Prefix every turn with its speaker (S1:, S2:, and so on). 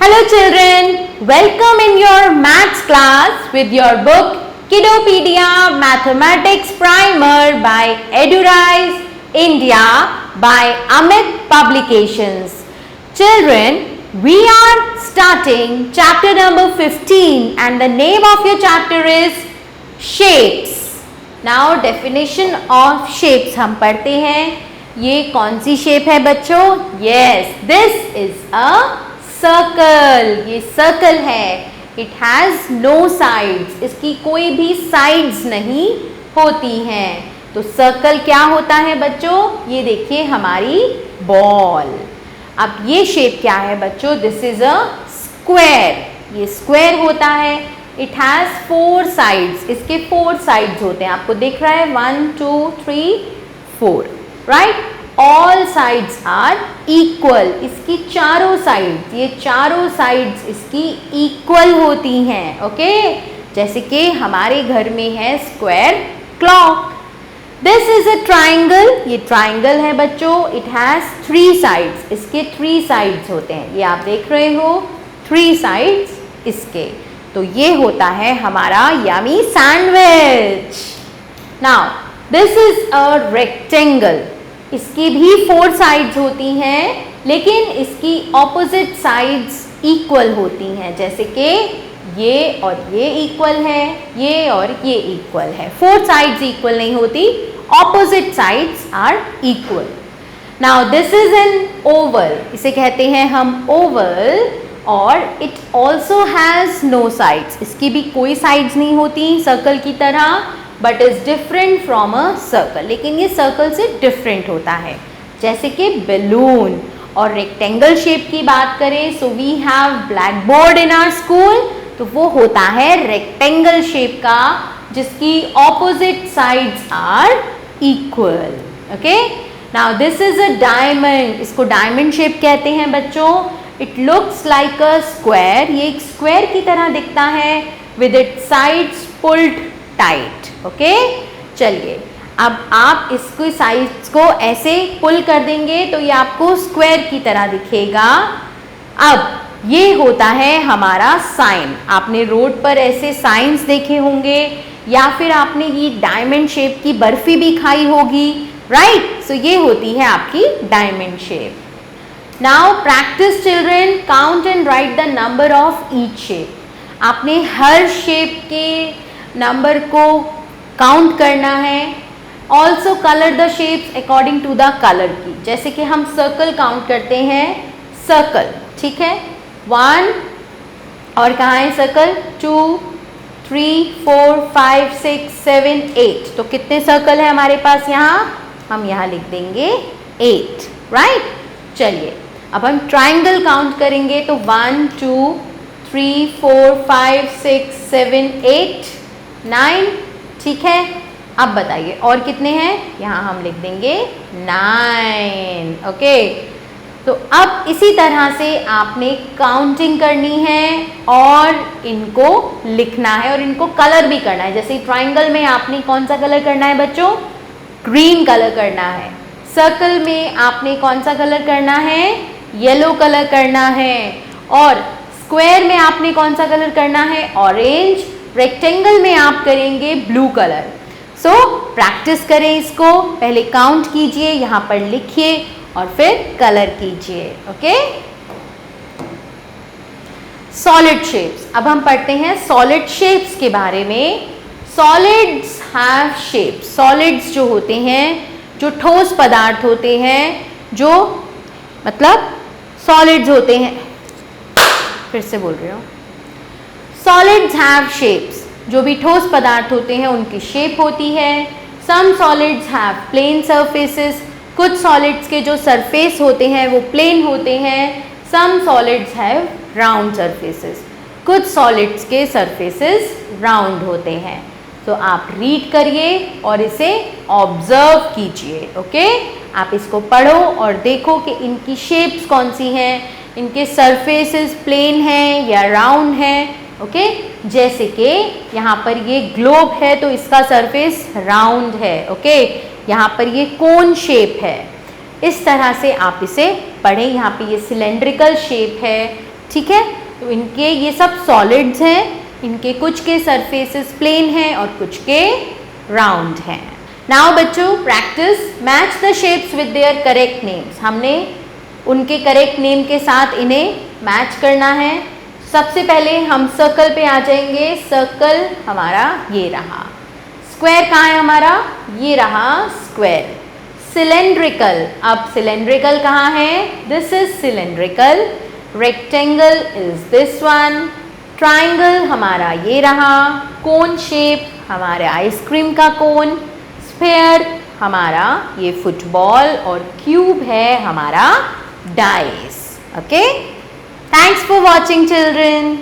S1: Hello children, welcome in your maths class with your book Kiddopedia Mathematics Primer by Edurise India by Amit Publications. Children, we are starting chapter number 15 and the name of your chapter is Shapes. Now definition of shapes हम पढ़ते हैं. ये कौन सी shape है बच्चों? Yes, this is a circle. ये circle है. It has no sides. इसकी कोई भी साइड्स नहीं होती हैं. तो सर्कल क्या होता है बच्चों? ये देखिए हमारी बॉल. अब ये शेप क्या है बच्चों? This is a square. ये स्क्वायर होता है. It has 4 sides. इसके 4 साइड्स होते हैं. आपको दिख रहा है 1 2 3 4, right? All sides are equal. इसकी चारों साइड्स, ये चारों साइड्स इसकी इक्वल होती हैं. ओके, जैसे कि हमारे घर में है square clock. This is a triangle. ये ट्राइंगल है बच्चों. It has 3 sides. इसके 3 साइड्स होते हैं. ये आप देख रहे हो 3 साइड्स इसके. तो ये होता है हमारा yummy sandwich. Now this is a rectangle. इसकी भी 4 साइड्स होती हैं, लेकिन इसकी ऑपोजिट साइड्स इक्वल होती हैं. जैसे कि ये और ये इक्वल है, ये और ये इक्वल है. 4 साइड्स इक्वल नहीं होती, opposite sides are equal. Now this is an oval. इसे कहते हैं हम ओवल. और it also has no sides. इसकी भी कोई साइड्स नहीं होती सर्कल की तरह, but is different from a circle. लेकिन ये सर्कल से डिफरेंट होता है. जैसे कि बैलून. और रेक्टेंगल शेप की बात करें, so we have black board in our school. तो वो होता है रेक्टेंगल शेप का, जिसकी opposite sides are equal. Okay, now this is a diamond. इसको डायमंड शेप कहते हैं बच्चों. It looks like a square. ये एक स्क्वायर की तरह दिखता है with its sides pulled tight. Okay, चलिए अब आप इसकी साइड्स को ऐसे पुल कर देंगे तो ये आपको स्क्वायर की तरह दिखेगा. अब ये होता है हमारा साइन. आपने रोड पर ऐसे साइंस देखे होंगे, या फिर आपने ये डायमंड शेप की बर्फी भी खाई होगी, राइट? सो ये होती है आपकी diamond shape. Now practice children, count and write the number of each shape. आपने हर शेप के नंबर को काउंट करना है. Also colour the shapes according to the colour key. जैसे कि हम सर्कल काउंट करते हैं, सर्कल, ठीक है, 1. और कहाँ है सर्कल? 2 3 4 5 6 7 8. तो कितने सर्कल है हमारे पास यहाँ? हम यहाँ लिख देंगे 8, राइट? चलिए अब हम ट्राइंगल काउंट करेंगे. तो 1 2 3 4 5 6 7 8 9, ठीक है. अब बताइए और कितने हैं? यहाँ हम लिख देंगे 9. ओके, तो अब इसी तरह से आपने काउंटिंग करनी है और इनको लिखना है और इनको कलर भी करना है. जैसे ट्राइंगल में आपने कौन सा कलर करना है बच्चों? ग्रीन कलर करना है. सर्कल में आपने कौन सा कलर करना है? येलो कलर करना है. और स्क्वायर में आपने कौन सा कलर करना है? ऑरेंज. रेक्टेंगल में आप करेंगे ब्लू कलर. सो प्रैक्टिस करें इसको. पहले काउंट कीजिए, यहाँ पर लिखिए और फिर कलर कीजिए. Okay, solid shapes. अब हम पढ़ते हैं सॉलिड शेप्स के बारे में. Solids have shapes. सॉलिड्स जो होते हैं, जो ठोस पदार्थ होते हैं, जो मतलब सॉलिड्स होते हैं. फिर से बोल रही हूँ. Solids have shapes. जो भी ठोस पदार्थ होते हैं उनकी शेप होती है. सम सॉलिड्स हैव प्लेन सरफेसेस. कुछ सॉलिड्स के जो सरफेस होते हैं वो प्लेन होते हैं. सम सॉलिड्स हैव राउंड सरफेसेस. कुछ सॉलिड्स के सरफेसेस राउंड होते हैं. तो आप रीड करिए और इसे ऑब्जर्व कीजिए. ओके, आप इसको पढ़ो और देखो कि इनकी शेप्स कौन सी हैं. इनके सरफेसेस प्लेन हैं या राउंड हैं. ओके, जैसे कि यहाँ पर ये ग्लोब है तो इसका सरफेस राउंड है. ओके, यहाँ पर ये कोन शेप है. इस तरह से आप इसे पढ़ें. यहाँ पे ये सिलेंड्रिकल शेप है, ठीक है। तो इनके ये सब सॉलिड्स हैं, इनके कुछ के सरफेसेस प्लेन हैं और कुछ के राउंड हैं। नाउ बच्चों practice match the shapes with their correct names. हमने उनके करेक्ट नेम के साथ इन्हें मैच करना है। सबसे पहले हम सर्कल पे आ जाएंगे। सर्कल हमारा ये रहा। स्क्वायर कहाँ है हमारा? ये रहा स्क्वायर। सिलेंड्रिकल, अब सिलेंड्रिकल कहाँ है? This is cylindrical. Rectangle is this one. Triangle हमारा ये रहा। कोन शेप हमारे आइसक्रीम का कोन। स्फेयर हमारा ये फुटबॉल और क्यूब है हमारा dice. Okay, thanks for watching children.